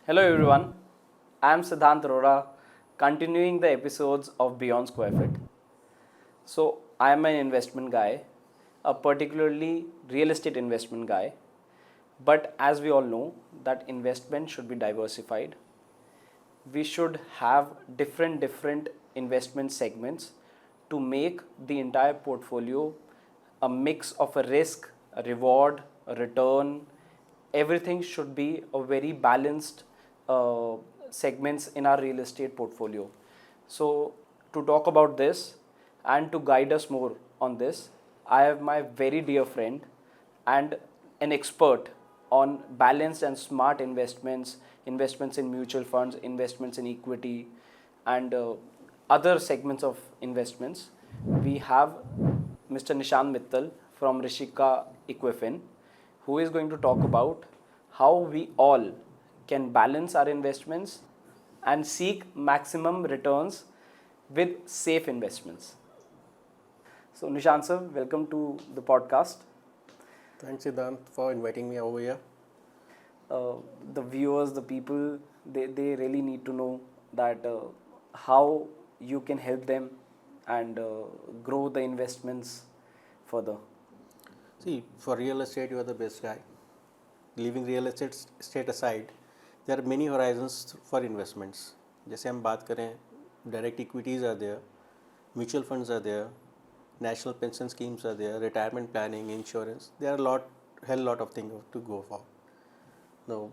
Hello everyone, I am Siddhant Arora, continuing the episodes of Beyond Square Feet. So, I am an investment guy, a particularly real estate investment guy. But as we all know, that investment should be diversified. We should have different investment segments to make the entire portfolio a mix of a risk, a reward, a return. Everything should be a very balanced uh, segments in our real estate portfolio. So to talk about this and to guide us more on this, I have my very dear friend and an expert on balanced and smart investments, investments in mutual funds, investments in equity, and other segments of investments. We have Mr. Nishant Mittal from Rishika Equifin, who is going to talk about how we all can balance our investments and seek maximum returns with safe investments. So, Nishant sir, welcome to the podcast. Thanks, Siddhant, for inviting me over here. uh, the viewers, the people, they really need to know that how you can help them and grow the investments further. See, for real estate, you are the best guy. Leaving real estate state aside, there are many horizons for investments. जैसे हम बात करें, direct equities are there, mutual funds are there, national pension schemes are there, retirement planning, insurance. There are hell lot of things to go for. Now,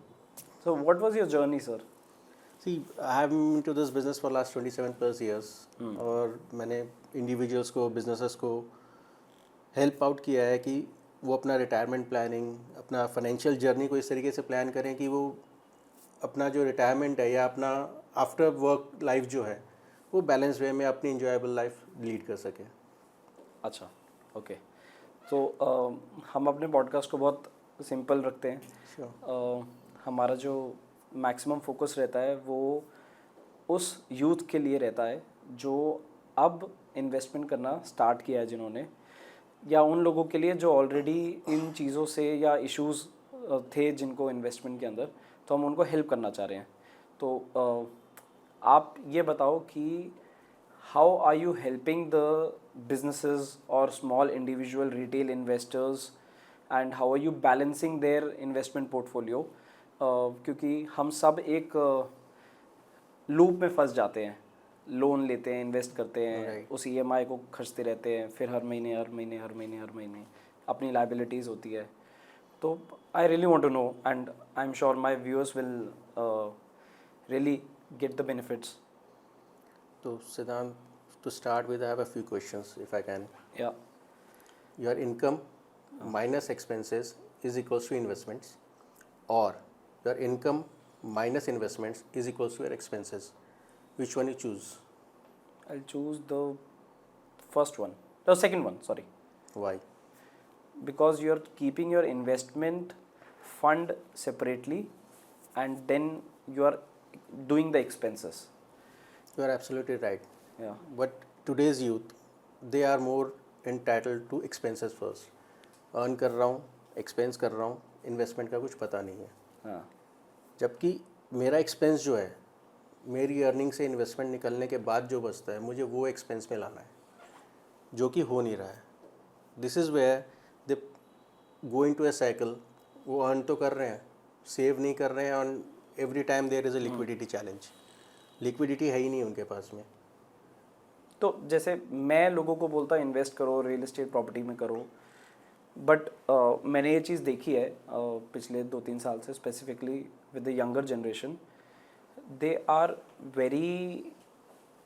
So, what was your journey, sir? see, I have been into this business for last 27 plus years और मैंने individuals को, businesses को help out किया है कि वो अपना retirement planning, अपना फाइनेंशियल जर्नी को इस तरीके से प्लान करें कि वो अपना जो रिटायरमेंट है या अपना आफ्टर वर्क लाइफ जो है वो बैलेंस वे में अपनी इंजॉयबल लाइफ लीड कर सके. अच्छा, ओके. तो हम अपने पॉडकास्ट को बहुत सिंपल रखते हैं. हमारा जो मैक्सिमम फोकस रहता है वो उस यूथ के लिए रहता है जो अब इन्वेस्टमेंट करना स्टार्ट किया है जिन्होंने, या उन लोगों के लिए जो ऑलरेडी इन चीज़ों से या इश्यूज़ थे जिनको इन्वेस्टमेंट के अंदर, तो हम उनको हेल्प करना चाह रहे हैं. तो आप ये बताओ कि how are you helping the businesses or small individual retail investors and how are you balancing their investment portfolio? क्योंकि हम सब एक लूप में फंस जाते हैं. लोन लेते हैं, इन्वेस्ट करते हैं, Right. उस ईएमआई को खर्चते रहते हैं, फिर हर महीने अपनी लाइबिलिटीज़ होती है. तो I really want to know and I am sure my viewers will really get the benefits. तो Siddhant, to start with I have a few questions if I can. या your income minus expenses is equals to investments, or your income minus investments is equals to your expenses. Which one you choose? I'll choose the first one. The second one, sorry. Why? Because you're keeping your investment fund separately and then you are doing the expenses. You are absolutely right. Yeah. But today's youth, they are more entitled to expenses first. Earn कर रहा हूँ, expense कर रहा हूँ, investment का कुछ पता नहीं है. हाँ. जबकि मेरा एक्सपेंस जो है, मेरी अर्निंग से इन्वेस्टमेंट निकलने के बाद जो बचता है, मुझे वो एक्सपेंस में लाना है, जो कि हो नहीं रहा है. This is where they go into a cycle. वो अर्न तो कर रहे हैं, सेव नहीं कर रहे हैं, on every time there is a liquidity challenge. Liquidity है ही नहीं उनके पास में. तो जैसे मैं लोगों को बोलता हूँ इन्वेस्ट करो, रियल एस्टेट प्रॉपर्टी में करो, बट मैंने ये चीज़ देखी है पिछले 2-3 साल से, specifically with the younger generation. They are very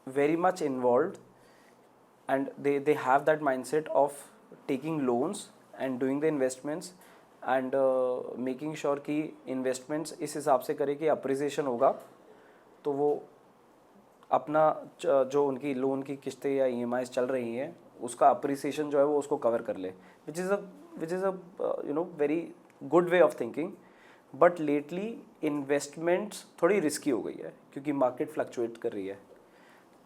very much involve and they have that mindset of taking loans and doing the investments and making sure कि investments इस हिसाब से करे कि appreciation होगा तो वो अपना जो उनकी लोन की किस्तें या EMIs चल रही हैं उसका appreciation जो है वो उसको कवर कर ले, which is a you know very good way of thinking. But lately investments थोड़ी रिस्की हो गई है क्योंकि मार्केट फ्लक्चुएट कर रही है.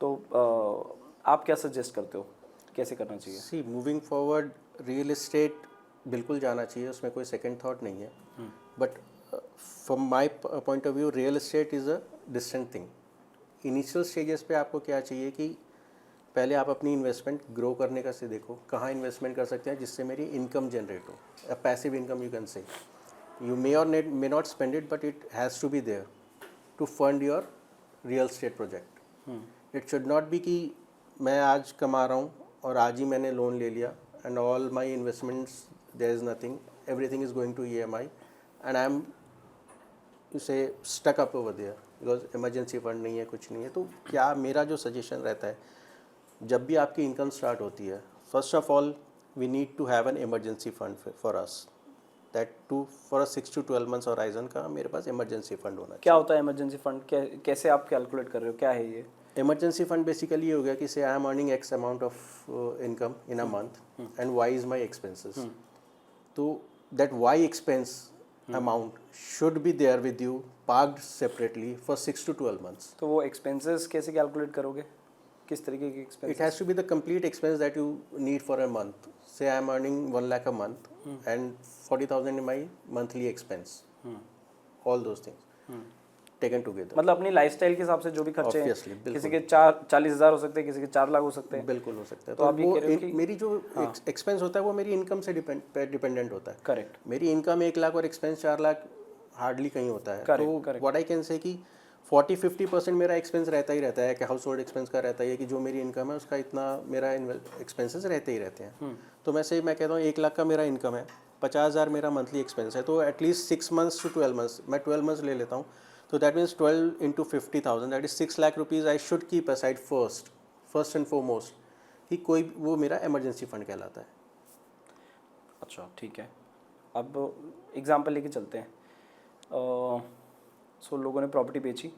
तो आप क्या सजेस्ट करते हो, कैसे करना चाहिए? सी, मूविंग फॉरवर्ड रियल एस्टेट बिल्कुल जाना चाहिए, उसमें कोई सेकंड थॉट नहीं है. But from my point of view real estate is a distant thing. Initial stages पे आपको क्या चाहिए कि पहले आप अपनी इन्वेस्टमेंट ग्रो करने का से देखो, कहाँ इन्वेस्टमेंट कर सकते हैं जिससे मेरी इनकम जनरेट हो, a passive income you can say. You may or may not spend it, but it has to be there to fund your real estate project. It should not be कि मैं आज कमा रहा हूँ और आज ही मैंने लोन ले लिया and all my investments there is nothing, everything is going to EMI and I am say stuck up over there because emergency fund नहीं है, कुछ नहीं है. तो क्या मेरा जो सजेशन रहता है, जब भी आपकी इनकम स्टार्ट होती है, first of all we need to have an emergency fund for us, that too for a 6 to 12 months horizon का मेरे पास इमरजेंसी फंड होना क्या होता है इमरजेंसी फंड, कैसे आप कैलकुलेट कर रहे हो, क्या है ये? चाहिए. इमरजेंसी फंड बेसिकली ये हो गया कि say I am earning X amount of income in a month and Y is my expenses. तो that Y expense amount should be there with you parked separately for 6 to 12 months. तो वो expenses कैसे calculate करोगे, किस तरीके के It expenses? has to be the complete expense that you need for a month. Say I am earning 1 lakh a month and 40,000 in my monthly expense. All those things taken together. मतलब अपनी lifestyle के हिसाब से जो भी खर्चे हैं, Obviously, बिल्कुल. किसी के 40,000 हो सकते हैं, किसी के 4 लाख हो सकते हैं. बिल्कुल हो सकता है. तो तो आप ये वो कह रहे हो कि मेरी जो एक्सपेंस होता है वो मेरी इनकम से डिपेंडेंट होता है. करेक्ट. मेरी इनकम 1 लाख और एक्सपेंस 4 लाख हार्डली कहीं होता है. Correct, तो correct. What I can say कि 40-50% मेरा एक्सपेंस रहता ही रहता है कि हाउस होल्ड एक्सपेंस का रहता ही है कि जो मेरी इनकम है उसका इतना मेरा एक्सपेंसेस रहते ही रहते हैं. तो मैं कहता हूँ 1 लाख का मेरा इनकम है, 50,000 मेरा मंथली एक्सपेंस है, तो एटलीस्ट 6 months to 12 months मैं 12 months ले लेता हूँ. तो that means 12 into 50,000 that is 6 lakh rupees I should keep aside first and foremost, कि कोई वो मेरा इमरजेंसी फंड कहलाता है. अच्छा ठीक है. अब एग्जांपल लेके चलते हैं. सो लोगों ने प्रॉपर्टी बेची.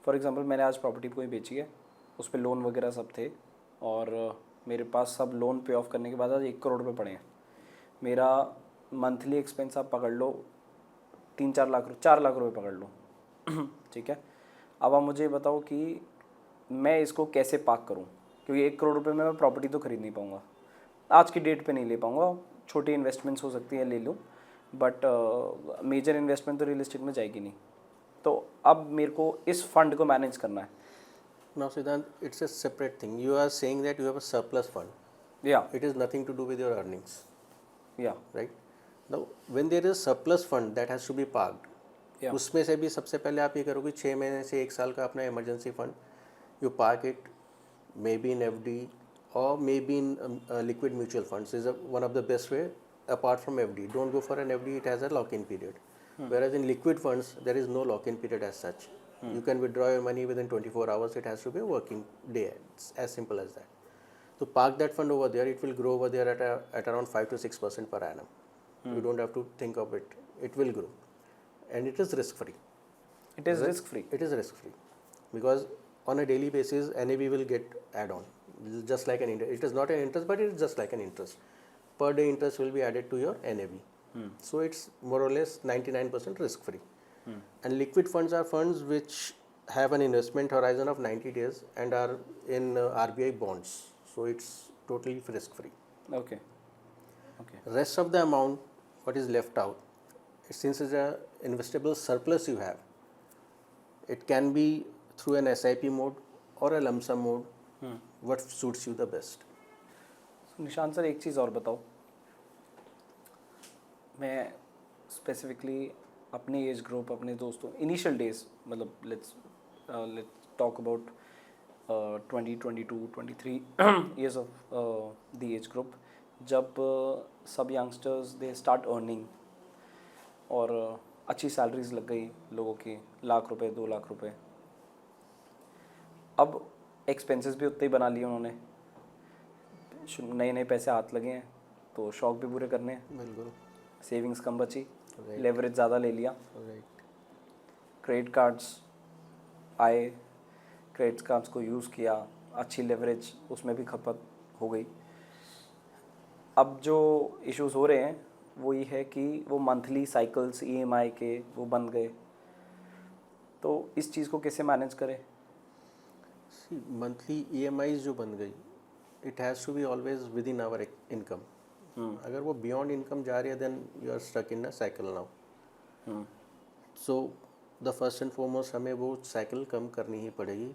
फॉर एग्जांपल मैंने आज प्रॉपर्टी कोई बेची है, उस पर लोन वगैरह सब थे और मेरे पास सब लोन पे ऑफ करने के बाद आज 1 करोड़ रुपये पड़े हैं. मेरा मंथली एक्सपेंस आप पकड़ लो 4 लाख रुपये पकड़ लो. ठीक है. अब आप मुझे बताओ कि मैं इसको कैसे पार्क करूं, क्योंकि 1 करोड़ रुपये में मैं प्रॉपर्टी तो खरीद नहीं पाऊंगा, आज की डेट पे नहीं ले पाऊंगा. छोटी इन्वेस्टमेंट्स हो सकती है, ले लूँ, बट मेजर इन्वेस्टमेंट तो रियल एस्टेट में जाएगी नहीं. तो अब मेरे को इस फंड को मैनेज करना है. Now Siddhant, it's a separate thing. You are saying that you have a surplus fund. या It is nothing to do with your earnings, या right? Now, when there is surplus fund that has to be parked, या उसमें से भी सबसे पहले आप ये करोगे 6 महीने से 1 साल का अपना emergency fund, you park it maybe in FD or maybe in liquid mutual funds is one of the best way apart from FD. Don't go for an FD, it has a lock-in period. Whereas in liquid funds, there is no lock-in period as such. You can withdraw your money within 24 hours. It has to be a working day. It's as simple as that. So park that fund over there. It will grow over there at around 5 to 6% per annum. You don't have to think of it. It will grow, and it is risk free. It is risk free. It is risk free because on a daily basis, NAV will get add on, just like an interest. It is not an interest, but it is just like an interest. Per day interest will be added to your NAV. So it's more or less 99% risk free. And liquid funds are funds which have an investment horizon of 90 days and are in RBI bonds. So it's totally risk free. Okay okay. Rest of the amount, what is left out, since it's a investable surplus you have, it can be through an SIP mode or a lump sum mode. What suits you the best. निशान sir एक चीज़ और बताओ. मैं specifically अपने age group, अपने दोस्तों, initial days, मतलब let's talk about 20, 22, 23 years of the age group, जब सब यंगस्टर्स दे स्टार्ट अर्निंग और अच्छी सैलरीज लग गई लोगों की, लाख रुपए 2 लाख रुपए. अब एक्सपेंसेस भी उतने ही बना लिए उन्होंने, नए नए पैसे हाथ लगे हैं तो शौक भी पूरे करने हैं. बिल्कुल. सेविंग्स कम बची, Right. लेवरेज ज़्यादा ले लिया, Right. क्रेडिट कार्ड्स आए, क्रेडिट कार्ड्स को यूज़ किया, अच्छी लेवरेज उसमें भी खपत हो गई. अब जो इश्यूज हो रहे हैं वो ये है कि वो मंथली साइकिल्स EMI के वो बन गए. तो इस चीज़ को कैसे मैनेज करें? See, monthly EMIs जो बन गई, it has to be always within our income. अगर वो बियॉन्ड इनकम जा रही है then you are stuck in a cycle now. So the first and foremost हमें वो साइकिल कम करनी ही पड़ेगी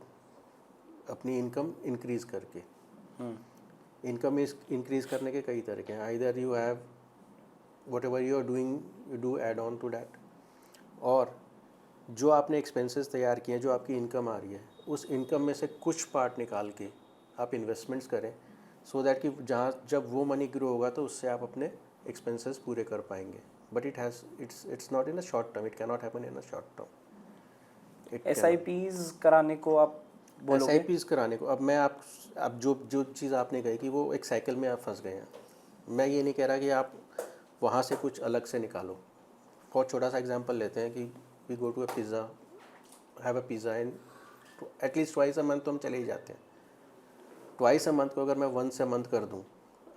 अपनी इनकम इंक्रीज़ करके। इनकम इंक्रीज़ करने के कई तरीके हैं। Either you have whatever you are doing, you do add on to that, और जो आपने एक्सपेंसेस तैयार किए हैं, जो आपकी इनकम आ रही है, उस इनकम में से कुछ पार्ट निकाल के आप इन्वेस्टमेंट्स करें, सो दैट कि जहाँ जब वो मनी ग्रो होगा तो उससे आप अपने एक्सपेंसेस पूरे कर पाएंगे। But it's not in a short term, it can not happen in a short term. SIPs कराने को आप बोलोगे? SIPs कराने को, अब जो जो चीज़ आपने कही कि वो एक साइकिल में आप फंस गए हैं, मैं ये नहीं कह रहा कि आप वहाँ से कुछ अलग से निकालो। बहुत छोटा सा एग्जांपल लेते हैं कि we go to a pizza, have a pizza in at least twice a month, तो हम चले ही जाते हैं। ट्वाइस अ मंथ को अगर मैं वंस अ मंथ कर दूँ,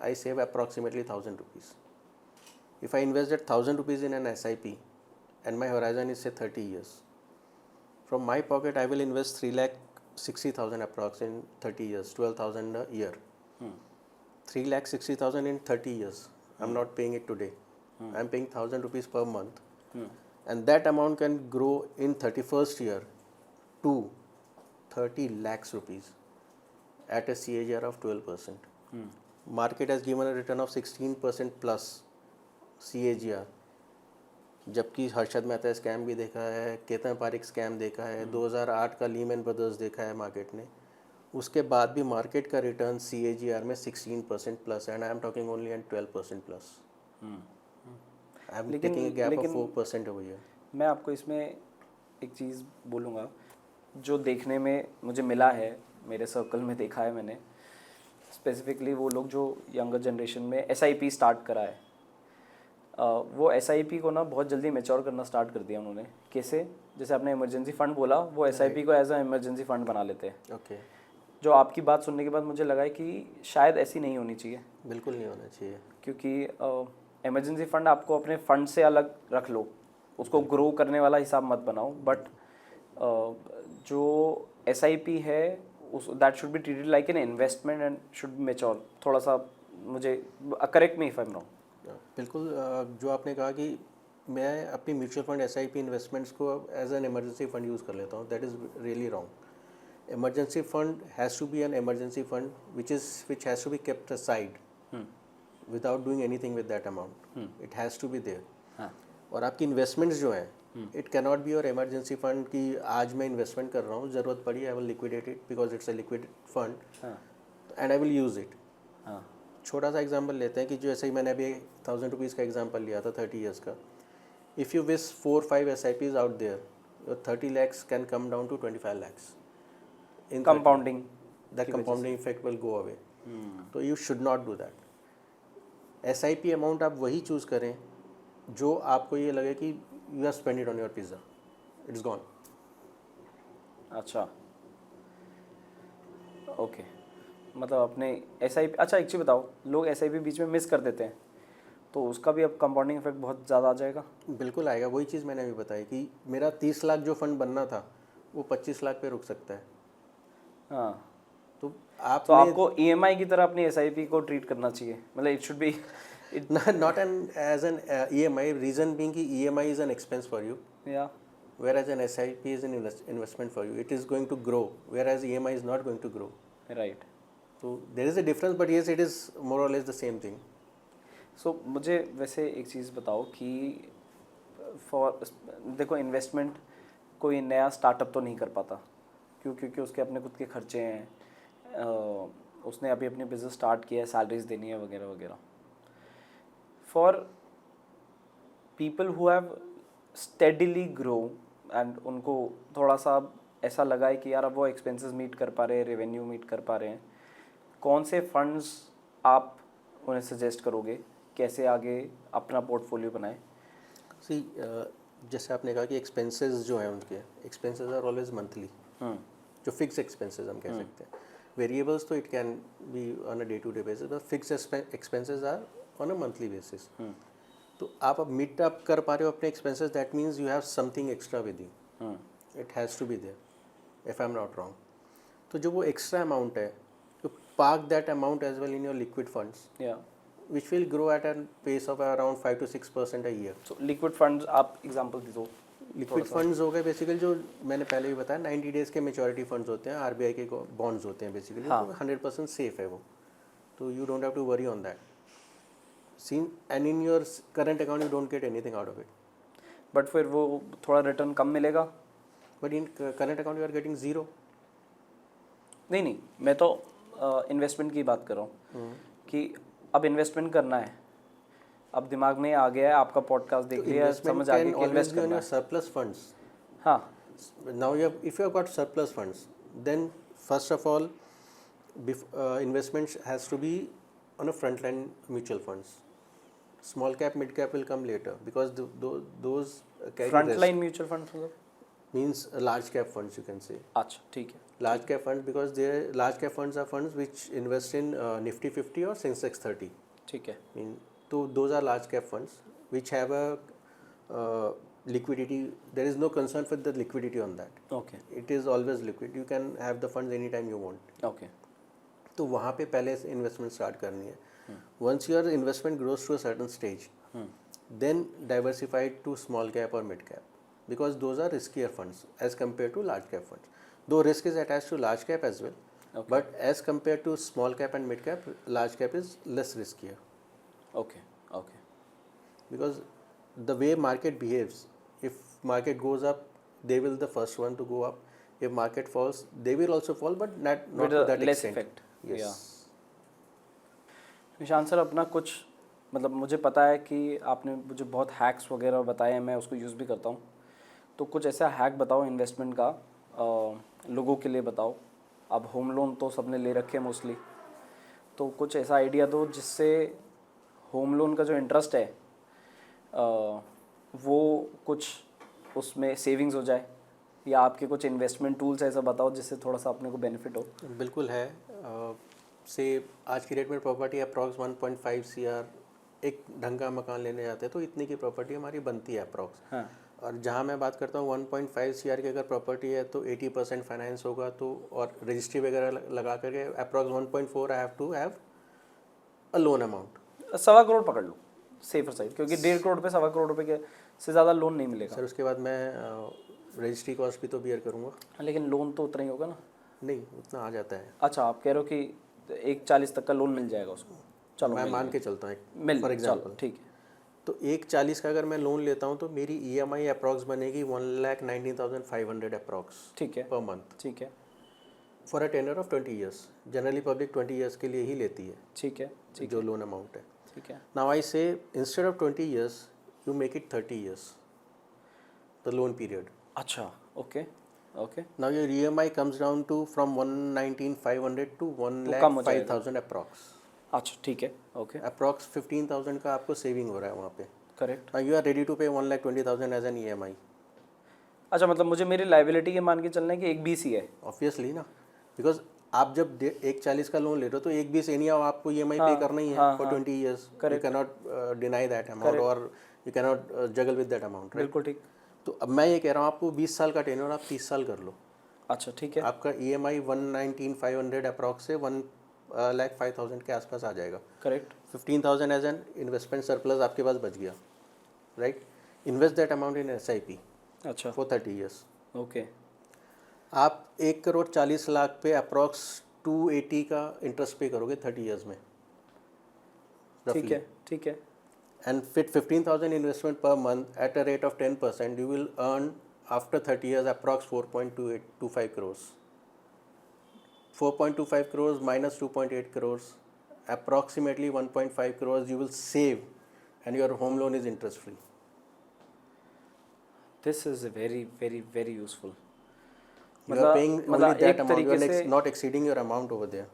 I save approximately 1000 rupees. If I invest that 1000 rupees in an SIP and my horizon is से 30 years, from my pocket I will invest 3,60,000 approx in 30 years, 12,000 a year. 3,60,000 in 30 years. I'm not paying it today. I'm paying 1,000 rupees per month, and that amount can grow in 31st year to 30 lakhs rupees at a CAGR of 12%. Market has given a return of 16% plus CAGR. जबकि Harshad Mehta scam भी देखा है, Ketan Pareek scam देखा है, 2008 का Lehmann brothers देखा है market ने, उसके बाद भी मार्केट का रिटर्न CAGR में 16% plus, and I am talking only and 12% plus. I am taking a gap of 4% over here. मैं आपको इसमें एक चीज़ बोलूँगा जो देखने में मुझे मिला है, मेरे सर्कल में देखा है मैंने, स्पेसिफिकली वो लोग जो यंगर जनरेशन में SIP स्टार्ट करा है, वो SIP को ना बहुत जल्दी मैच्योर करना स्टार्ट कर दिया उन्होंने। कैसे? जैसे आपने इमरजेंसी फ़ंड बोला, वो SIP को एज अ इमरजेंसी फ़ंड बना लेते हैं। ओके, जो आपकी बात सुनने के बाद मुझे लगा है कि शायद ऐसी नहीं होनी चाहिए, बिल्कुल नहीं होना चाहिए। क्योंकि इमरजेंसी फ़ंड आपको अपने फ़ंड से अलग रख लो, उसको ग्रो करने वाला हिसाब मत बनाओ, बट जो SIP है उस that should be treated like an investment and should be mature. थोड़ा सा मुझे correct me if I am wrong. बिल्कुल, जो आपने कहा कि मैं अपनी म्यूचुअल फंड SIP इन्वेस्टमेंट्स को as an emergency fund use कर लेता हूँ, that is really wrong. Emergency fund has to be an emergency fund which has to be kept aside without doing anything with that amount, it has to be there. और आपकी investments जो हैं, it can not be your emergency fund कि आज मैं investment कर रहा हूँ, ज़रूरत पड़ी I will liquidate it because it's a liquid fund and I will use it. छोटा सा एग्जांपल लेते हैं कि जैसे ही मैंने अभी 1000 रुपीज़ का एग्जांपल लिया था 30 years का, if you wish 4-5 SIPs out there, your 30 lakhs can come down to 25 lakhs in compounding, that compounding effect will go away. तो you should not do that. SIP amount आप वही choose करें जो आपको ये लगे कि you have spend it on your pizza, it's gone. अच्छा, ओके, मतलब अपने SIP। अच्छा एक चीज़ बताओ, लोग SIP बीच में मिस कर देते हैं, तो उसका भी अब कंपाउंडिंग इफेक्ट बहुत ज़्यादा आ जाएगा? बिल्कुल आएगा, वही चीज़ मैंने अभी बताई कि मेरा 30 लाख जो फंड बनना था वो 25 लाख पे रुक सकता है। हाँ, तो तो आपको EMI की तरह अपनी SIP को ट्रीट करना चाहिए, मतलब it should be not as an EMI, reason being कि EMI is an expense for you, या whereas an SIP is an investment for you. It is going to grow, whereas EMI is not going to grow. Right. So there is a difference, but yes, it is more or less the same thing. सो मुझे वैसे एक चीज़ बताओ कि देखो, investment कोई नया startup तो नहीं कर पाता, क्योंकि उसके अपने खुद के खर्चे हैं, उसने अभी अपनी बिजनेस स्टार्ट किया है, सैलरीज देनी है वगैरह वगैरह। For people who have steadily grow and उनको थोड़ा सा ऐसा लगा है कि यार अब वो एक्सपेंसेस मीट कर पा रहे हैं, रेवेन्यू मीट कर पा रहे हैं, कौन से फंड्स आप उन्हें सजेस्ट करोगे, कैसे आगे अपना पोर्टफोलियो बनाएं? See, जैसे आपने कहा कि एक्सपेंसेस जो हैं उनके एक्सपेंसेस आर ऑलवेज मंथली, जो फिक्स एक्सपेंसेस हम कह सकते हैं। वेरिएबल्स तो it can be on a day to day basis, but fix expenses are on a monthly basis. तो आप अब मीट अप कर पा रहे हो अपने expenses, that means you have something extra with you, it has to be there if I am not wrong. तो जो वो एक्स्ट्रा अमाउंट है, तो park that amount as well in your liquid funds, या which will grow at a pace of around 5 to 6% a year. So liquid funds आप example दे दो। Liquid funds हो गए बेसिकली, जो मैंने पहले भी बताया 90 डेज़ के मेचोरिटी फंड्स होते हैं, आरबीआई के बॉन्ड्स होते हैं बेसिकली, हाँ. तो 100% सेफ है वो, तो you don't have to worry on that scene, and in your current account you don't get anything out of it, but फिर वो थोड़ा रिटर्न कम मिलेगा. But in current account you are getting zero. नहीं नहीं, मैं तो इन्वेस्टमेंट की बात कर रहा हूँ कि अब इन्वेस्टमेंट करना है, अब दिमाग में आ गया है, आपका पॉडकास्ट देख लिया, समझ आ गया कि इन्वेस्ट करना है. Surplus funds. हाँ. Now if you have got surplus funds, then first of all, investment has to be on a frontline mutual funds. Small cap, mid cap will come later because those carry front risk. Line mutual fund मतलब? Means large cap funds, you can say. अच्छा ठीक है. Large cap funds, because they large cap funds are funds which invest in Nifty 50 or Sensex 30. ठीक है. So those are large cap funds which have a liquidity. There is no concern with the liquidity on that. Okay It is always liquid. You can have the funds anytime you want. Okay. तो वहाँ पे पहले से investment start करनी है. Once your investment grows to a certain stage, then diversified to small cap और mid cap, because those are riskier funds as compare to large cap funds. Though risk is attach to large cap as well, but as compare to small cap and mid cap, large cap is less riskier. Okay okay. Because the way market behaves, if market goes up, they will the first one to go up. If market falls, they will also fall, but not With to a that less extent. effect. Yes. Yeah. निशान sir, अपना कुछ मतलब मुझे पता है कि आपने मुझे बहुत हैक्स वगैरह बताए हैं, मैं उसको यूज़ भी करता हूँ. तो कुछ ऐसा हैक बताओ इन्वेस्टमेंट का, लोगों के लिए बताओ. अब होम लोन तो सबने ले रखे हैं मोस्टली, तो कुछ ऐसा आइडिया दो जिससे होम लोन का जो इंटरेस्ट है वो कुछ उसमें सेविंग्स हो जाए, या आपके कुछ इन्वेस्टमेंट टूल्स ऐसा बताओ जिससे थोड़ा सा अपने को बेनिफिट हो. बिल्कुल है. से आज की डेट में प्रॉपर्टी अप्रॉक्स 1.5 CR, एक ढंग का मकान लेने जाते हैं तो इतने की प्रॉपर्टी हमारी बनती है अप्रॉक्स. हाँ. और जहाँ मैं बात करता हूँ 1.5 CR की अगर प्रॉपर्टी है तो 80% फाइनेंस होगा, तो और रजिस्ट्री वगैरह लगा करके approx 1.4 I have to have a loan amount. 1.25 crore पकड़ लो सेफर साइड, क्योंकि 1.5 करोड़ पे 1.25 करोड़ रुपए के से ज़्यादा लोन नहीं मिलेगा. सर उसके बाद मैं रजिस्ट्री कॉस्ट भी तो बियर करूँगा. लेकिन लोन तो उतना ही होगा ना. नहीं, उतना आ जाता है. अच्छा, आप कह रहे हो कि 1.40 तक का लोन मिल जाएगा उसको. चलो मैं मान के चलता हूँ मिल फॉर चलो एग्जांपल. ठीक है. तो 1.40 का अगर मैं लोन लेता हूँ तो मेरी EMI अप्रॉक्स बनेगी 1,19,500 अप्रॉक्स ठीक है. पर मंथ, ठीक है. For a tenure of 20 years. Generally public 20 years के लिए ही लेती है ठीक है. ठीक जो लोन अमाउंट है. ठीक है. Now I say instead of 20 years you make it 30 years the loan period. अच्छा. Okay okay. Now your EMI comes down to from 119,500 to कम हो जाएगा. 1,05,000 अप्रॉक्स. अच्छा ठीक है. ओके. अप्रॉक्स 15,000 का आपको सेविंग हो रहा है वहाँ पे. Correct. You are ready to pay 1,20,000 as an EMI. अच्छा, मतलब मुझे मेरी लाइबिलिटी के मान के चलना है कि एक 20 ही है. ऑब्वियसली ना, बिकॉज आप जब 1.40 का लोन ले रहे हो तो एक 20 एनी हाउ आपको EMI पे करना ही है for 20 years. You can not deny that amount और you can not juggle with that amount. बिल्कुल ठीक. तो अब मैं ये कह रहा हूँ आपको 20 साल का टेन्योर आप 30 साल कर लो. अच्छा ठीक है. आपका EMI 119,500 अप्रॉक्स से 1,05,000 के आसपास आ जाएगा. Correct. 15,000 as an investment surplus आपके पास बच गया. Right. Invest that amount in SIP अच्छा. For 30 years. ओके. आप 1,40,00,000 पे अप्रॉक्स 280 का इंटरेस्ट पे करोगे 30 ईयर्स में. ठीक है. ठीक है. And with 15,000 investment per month at a rate of 10%, you will earn after 30 years approx 4.25 crores. 4.25 crores minus 2.8 crores, approximately 1.5 crores you will save, and your home loan is interest free. This is very very very useful. You are paying only that amount. You तरीके से are not exceeding your amount over there.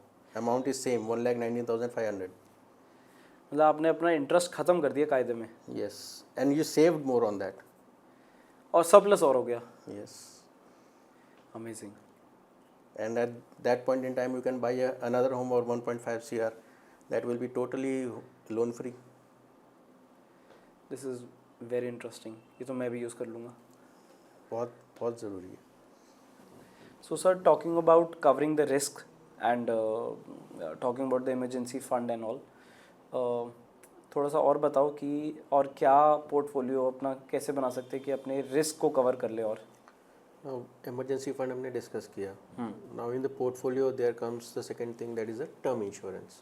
Amount is same 1,19,500. मतलब आपने अपना interest खत्म कर दिया कायदे में. Yes, and you saved more on that. और सरप्लस और हो गया. Yes. Amazing. And at that point in time you can buy another home or 1.5 CR that will be totally loan free. This is very interesting. ये तो मैं भी use कर लूँगा. बहुत बहुत ज़रूरी है. So sir, talking about covering the risk and talking about the emergency fund and all, थोड़ा सा और बताओ कि और क्या पोर्टफोलियो अपना कैसे बना सकते हैं कि अपने रिस्क को कवर कर ले और इमरजेंसी फंड हमने डिस्कस किया. Now in the portfolio there comes the second thing, that is a term insurance.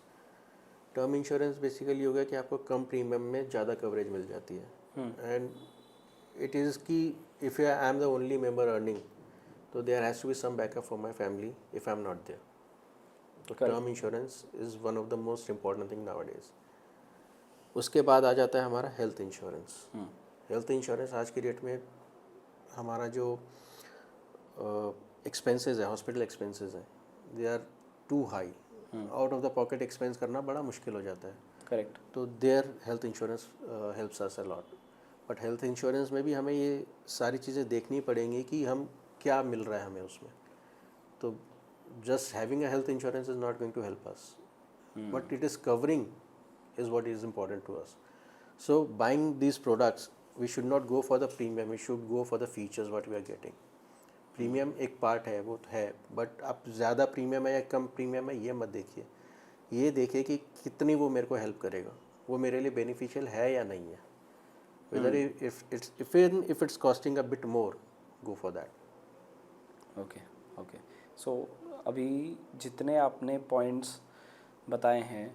Term insurance basically हो गया कि आपको कम प्रीमियम में ज़्यादा कवरेज मिल जाती है. एंड इट इज़ कि if I am the only member earning, तो there has to be some backup for my family if I am not there. तो Correct. Term insurance is one of the most important thing nowadays. उसके बाद आ जाता है हमारा health insurance. Health insurance आज की date में हमारा जो एक्सपेंसेस है, हॉस्पिटल एक्सपेंसेस हैं, they are too high. Out of the pocket expense करना बड़ा मुश्किल हो जाता है. करेक्ट. तो there health insurance helps us a lot. But health insurance में भी हमें ये सारी चीज़ें देखनी पड़ेंगी कि हम क्या मिल रहा है हमें उसमें. तो just having a health insurance is not going to help us. What it is covering is what is important to us. So buying these products, we should not go for the premium, we should go for the features what we are getting. Premium एक part है, वो है, but आप ज़्यादा premium है या कम premium है ये मत देखिए. ये देखिए कि कितनी वो मेरे को हेल्प करेगा, वो मेरे लिए बेनिफिशियल है या नहीं है. Whether if it's costing a bit more, go for that. Okay. Okay. सो अभी जितने आपने पॉइंट्स बताए हैं,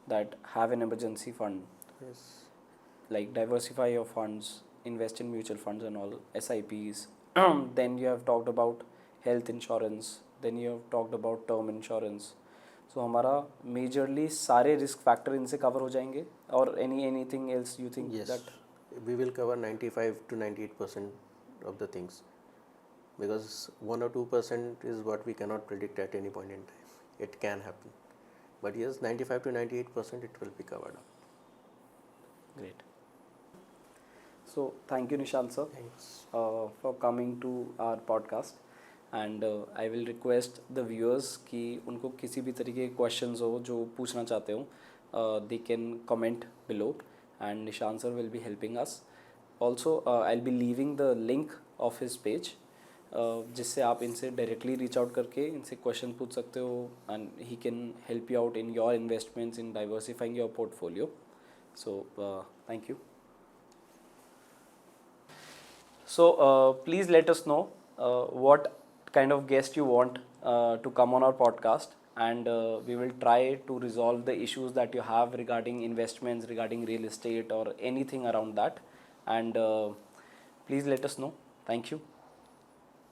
that have an emergency fund, yes. like diversify your funds, invest in mutual funds and all, SIPs. Then you have talked about health insurance, then you have talked about term insurance. So हमारा majorly सारे risk factor इनसे cover हो जाएंगे, और anything else you think Yes, that? we will cover 95 to 98% of the things, because 1 or 2% is what we cannot predict at any point in time. It can happen, but yes, 95 to 98% it will be covered up. Great. So thank you Nishant sir Thanks. for coming to our podcast, and I will request the viewers कि उनको किसी भी तरीके के questions हो जो पूछना चाहते हो, they can comment below and Nishant sir will be helping us. Also I'll be leaving the link of his page, जिससे आप इनसे directly reach out करके इनसे question पूछ सकते हो, and he can help you out in your investments, in diversifying your portfolio. So thank you. So please let us know what kind of guest you want to come on our podcast, and we will try to resolve the issues that you have regarding investments, regarding real estate, or anything around that. And please let us know. Thank you.